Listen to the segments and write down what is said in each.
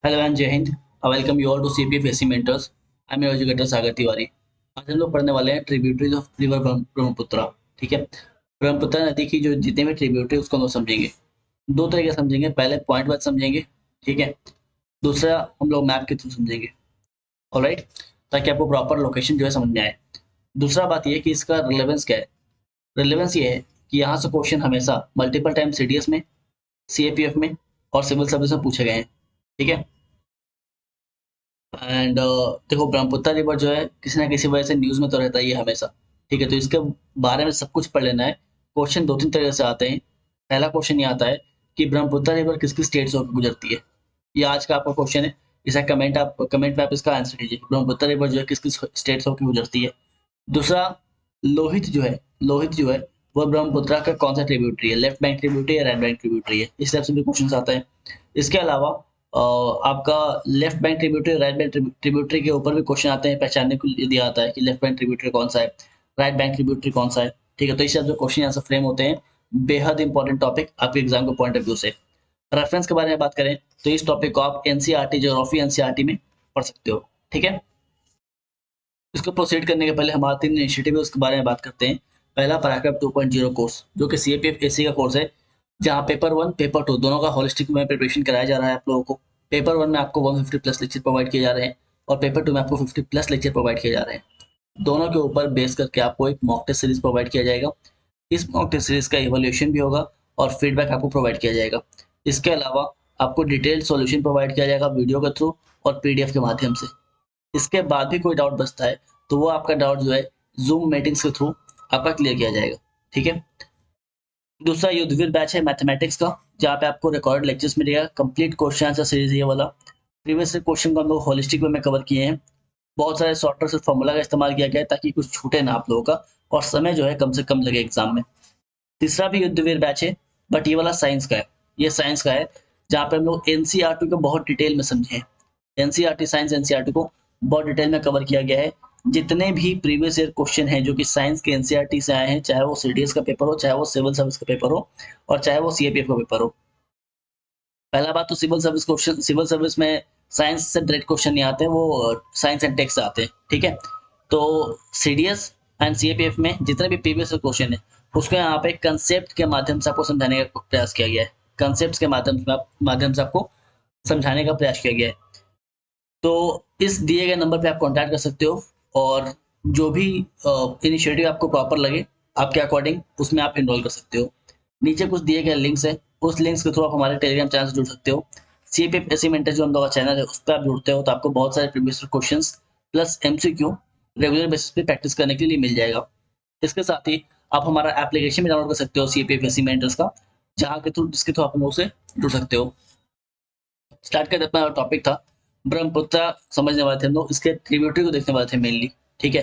Hello and Jai Hind. Welcome you all to CPF AC mentors. I am your educator Sagar Tiwari. आज हम लोग पढ़ने वाले हैं ट्रिब्यूटरीज ऑफ रिवर ब्रह्मपुत्र। ठीक है, ब्रह्मपुत्र नदी की जो जितने भी ट्रिब्यूटरी उसको हम लोग समझेंगे। दो तरीके से समझेंगे, पहले पॉइंट वाइज समझेंगे, ठीक है। दूसरा हम लोग मैप के थ्रू समझेंगे, ऑलराइट, ताकि आपको प्रॉपर लोकेशन जो है समझ में आए। दूसरा बात यह है कि इसका रिलेवेंस क्या है। रिलेवेंस ये है कि यहाँ से क्वेश्चन हमेशा मल्टीपल टाइम सीडीएस में, सीएपीएफ में और सिविल सर्विस में पूछे गए हैं, ठीक है। एंड देखो, ब्रह्मपुत्र रिवर जो है किसी ना किसी वजह से न्यूज में तो रहता ही है हमेशा, ठीक है। तो इसके बारे में सब कुछ पढ़ लेना है। क्वेश्चन दो तीन तरह से आते हैं। पहला क्वेश्चन ये आता है कि ब्रह्मपुत्र रिवर किस किस स्टेट से होकर गुजरती है। ये आज का आपका क्वेश्चन है। इसे कमेंट में आप इसका आंसर दीजिए, ब्रह्मपुत्र रिवर जो है किस किस स्टेट से होकर गुजरती है। दूसरा, लोहित जो है वो ब्रह्मपुत्र का कौन सा ट्रिब्यूटरी है, लेफ्ट बैंक ट्रिब्यूटरी या राइट बैंक ट्रिब्यूटरी है। इस टाइप से भी क्वेश्चन आता है। इसके अलावा आपका left bank tributary, right bank tributary के ऊपर भी क्वेश्चन आते हैं, पहचानने को लिए दिया आता है कि लेफ्ट बैंक ट्रिब्यूटरी कौन सा है, राइट बैंक ट्रिब्यूटरी कौन सा है, ठीक है। तो इस टाइप से क्वेश्चन यहाँ से फ्रेम होते हैं। बेहद इंपॉर्टेंट टॉपिक आपके एग्जाम के पॉइंट ऑफ व्यू से। रेफरेंस के बारे में बात करें तो इस टॉपिक को आप एनसीईआरटी, ज्योग्राफी एनसीईआरटी में पढ़ सकते हो, ठीक है। इसको प्रोसीड करने के पहले हमारा 3 इनिशिएटिव है, उसके बारे में बात करते हैं। पहला पराक्रम 2.0 कोर्स, जो कि सीएपीएफ एसी का कोर्स है, जहाँ पेपर 1 पेपर 2 दोनों का होलिस्टिक में प्रिपरेशन कराया जा रहा है आप लोगों को। पेपर 1 में आपको 150 प्लस लेक्चर प्रोवाइड किए जा रहे हैं और पेपर 2 में आपको 50 प्लस लेक्चर प्रोवाइड किए जा रहे हैं। दोनों के ऊपर बेस करके आपको एक मॉक टेस्ट सीरीज प्रोवाइड किया जाएगा। इस मॉक टेस्ट सीरीज का इवोल्यूशन भी होगा और फीडबैक आपको प्रोवाइड किया जाएगा। इसके अलावा आपको डिटेल्ड सॉल्यूशन प्रोवाइड किया जाएगा वीडियो के थ्रू और पीडीएफ के माध्यम से। इसके बाद भी कोई डाउट बचता है तो वो आपका डाउट जो है जूम मीटिंग्स के थ्रू आपका क्लियर किया जाएगा, ठीक है। दूसरा युद्धवीर बैच है मैथमेटिक्स का, जहाँ पे आपको रिकॉर्ड लेक्चर्स मिलेगा, कंप्लीट क्वेश्चन आंसर सीरीज ये वाला। प्रीवियस क्वेश्चन को हम लोग होलिस्टिक वे में कवर किए हैं। बहुत सारे सॉफ्टवेयर से फॉर्मूला का इस्तेमाल किया गया है ताकि कुछ छूटे ना आप लोगों का और समय जो है कम से कम लगे एग्जाम में। तीसरा भी युद्धवीर बैच है, बट ये वाला साइंस का है। ये साइंस का है जहाँ पे हम लोग एनसीईआरटी को बहुत डिटेल में समझे हैं। एनसीईआरटी साइंस, एनसीईआरटी को बहुत डिटेल में कवर किया गया है। जितने भी प्रीवियस ईयर क्वेश्चन हैं जो कि साइंस के एनसीईआरटी से आए हैं, चाहे वो सीडीएस का पेपर हो, चाहे वो सिविल सर्विस का पेपर हो और चाहे वो सीएपीएफ का पेपर हो। पहला बात तो civil service question, civil service में साइंस से डायरेक्ट क्वेश्चन नहीं आते, वो साइंस एंड टेक्स से आते हैं, ठीक है। तो सीडीएस एंड सीएपीएफ में जितने भी प्रीवियस क्वेश्चन है उसको यहाँ पे कंसेप्ट के माध्यम से आपको समझाने का प्रयास किया गया है। कंसेप्ट के माध्यम से आपको समझाने का प्रयास किया गया है। तो इस दिए गए नंबर पे आप कांटेक्ट कर सकते हो और जो भी इनिशिएटिव आपको प्रॉपर लगे आपके अकॉर्डिंग उसमें आप इनरोल कर सकते हो। नीचे कुछ दिए गए लिंक्स है, उस लिंक्स के थ्रू आप हमारे टेलीग्राम चैनल से जुड़ सकते हो। सीपीएफ एसी मेंटर जो हम लोग का चैनल है उस पर आप जुड़ते हो तो आपको बहुत सारे previous questions plus MCQ regular basis पे प्रैक्टिस करने के लिए मिल जाएगा। इसके साथ ही आप हमारा एप्लीकेशन भी डाउनलोड कर सकते हो सीपीएफ एसी मेंटर्स का, जहाँ के थ्रू जिसके थ्रू आप हम लोग से जुड़ सकते हो। स्टार्ट करते अपना टॉपिक था ब्रह्मपुत्र, समझने वाले थे हम लोग, इसके ट्रिब्यूटरी को देखने वाले थे मेनली, ठीक है।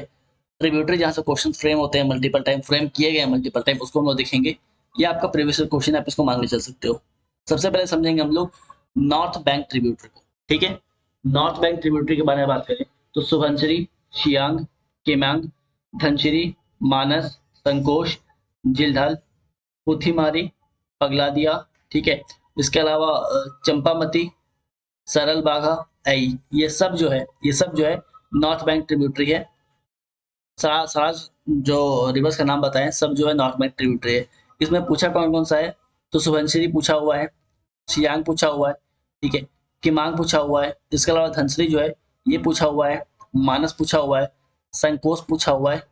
ट्रिब्यूटरी जहाँ से क्वेश्चन फ्रेम होते हैं, मल्टीपल टाइम फ्रेम किए गए हैं, मल्टीपल टाइम उसको हम लोग देखेंगे। ये आपका प्रीवियस क्वेश्चन है, आप इसको मान के चल सकते हो। सबसे पहले समझेंगे हम लोग नॉर्थ बैंक ट्रिब्यूटरी को, ठीक है। नॉर्थ बैंक ट्रिब्यूटरी के बारे में बात करें तो सुबनसिरी, शियांग, केमांग, धनसिरी, मानस, संकोश, जिलढल, पुथीमारी, पगलादिया, ठीक है। इसके अलावा चंपामती, सरल बाघा, आई, ये सब जो है नॉर्थ बैंक ट्रिब्यूटरी है। सारा सारा जो रिवर्स का नाम बताएं सब जो है नॉर्थ बैंक ट्रिब्यूटरी है। इसमें पूछा कौन कौन सा है तो सुबनसिरी पूछा हुआ है, सियांग पूछा हुआ है, ठीक है। किमांग पूछा हुआ है, इसके अलावा धनसिरी जो है ये पूछा हुआ है, मानस पूछा हुआ है, संकोच पूछा हुआ है,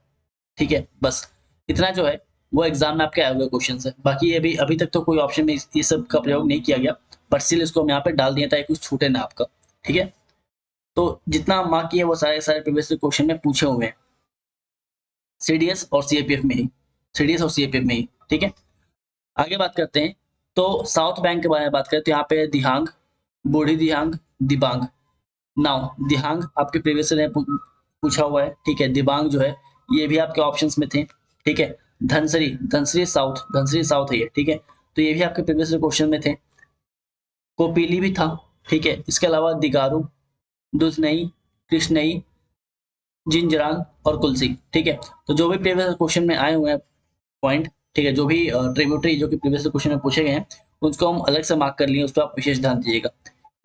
ठीक है। बस इतना जो है वो एग्जाम में आपके आए हुए क्वेश्चन है। बाकी ये भी अभी तक तो कोई ऑप्शन में ये सब का प्रयोग नहीं किया गया, बट स्टिल इसको हम यहाँ पे डाल दिए ताकि कुछ छूटे ना आपका, ठीक है। तो जितना मार्क किया वो सारे सारे प्रीवियस क्वेश्चन में पूछे हुए हैं सीडीएस और सीएपीएफ में ही, सीडीएस और सीएपीएफ में ही, ठीक है। आगे बात करते हैं तो साउथ बैंक के बारे में बात करें तो यहाँ पे दिहांग, बूढ़ी दिहांग, दिबांग। नाउ दिहांग आपके प्रीवियस ने पूछा हुआ है, ठीक है। दिबांग जो है ये भी आपके ऑप्शंस में थे, ठीक है। धनसरी, धनसरी साउथ है ये, ठीक है। तो ये भी आपके प्रीवियस क्वेश्चन में थे। कोपीली भी था, ठीक है। इसके अलावा दिगारू, दुधनई, कृष्णई, जिंजरान और कुलसी, ठीक है। तो जो भी प्रीवियस क्वेश्चन में आए हुए हैं पॉइंट, ठीक है, जो भी ट्रिब्यूटरी जो कि प्रीवियस क्वेश्चन में पूछे गए हैं उसको हम अलग से मार्क कर लिए, उस पर आप विशेष ध्यान दीजिएगा।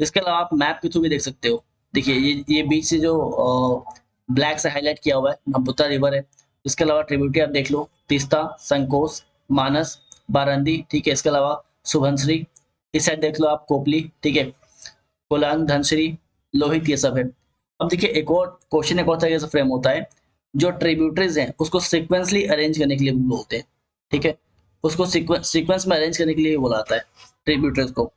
इसके अलावा आप मैप के थ्रू भी देख सकते हो। देखिए ये बीच से जो ब्लैक से हाईलाइट किया हुआ है ब्रह्मपुत्र रिवर है। इसके अलावा ट्रिब्यूटरी आप देख लो, तीस्ता, संकोस, मानस, बारंदी, ठीक है। इसके अलावा सुबनश्री, इस साइड देख लो आप कोपली, ठीक है, कोलांग, धनश्री, लोहित, ये सब है। अब देखिए एक और तरीके से फ्रेम होता है, जो ट्रिब्यूटरीज हैं उसको सिक्वेंसली अरेंज करने के लिए भी बोलते हैं, ठीक है। उसको सीक्वेंस में अरेंज करने के लिए बोला जाता है ट्रिब्यूटरीज को।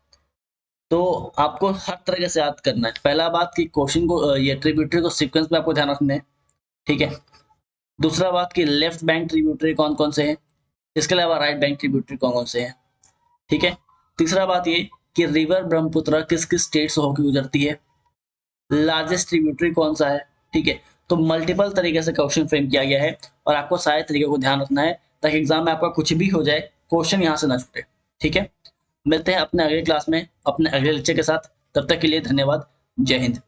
तो आपको हर तरह से याद करना है। पहला बात कि क्वेश्चन को ये ट्रिब्यूटरी को सीक्वेंस में आपको ध्यान रखना है, ठीक है। दूसरा बात कि लेफ्ट बैंक ट्रिब्यूटरी कौन कौन से हैं, इसके अलावा राइट बैंक ट्रिब्यूटरी कौन कौन से हैं, ठीक है। तीसरा बात ये कि रिवर ब्रह्मपुत्र किस किस स्टेट से होकर गुजरती है, लार्जेस्ट ट्रिब्यूटरी कौन सा है, ठीक है। तो मल्टीपल तरीके से क्वेश्चन फ्रेम किया गया है और आपको सारे तरीके को ध्यान रखना है ताकि एग्जाम में आपका कुछ भी हो जाए, क्वेश्चन यहाँ से ना छूटे, ठीक है। मिलते हैं अपने अगले क्लास में अपने अगले लेक्चर के साथ। तब तक के लिए धन्यवाद। जय हिंद।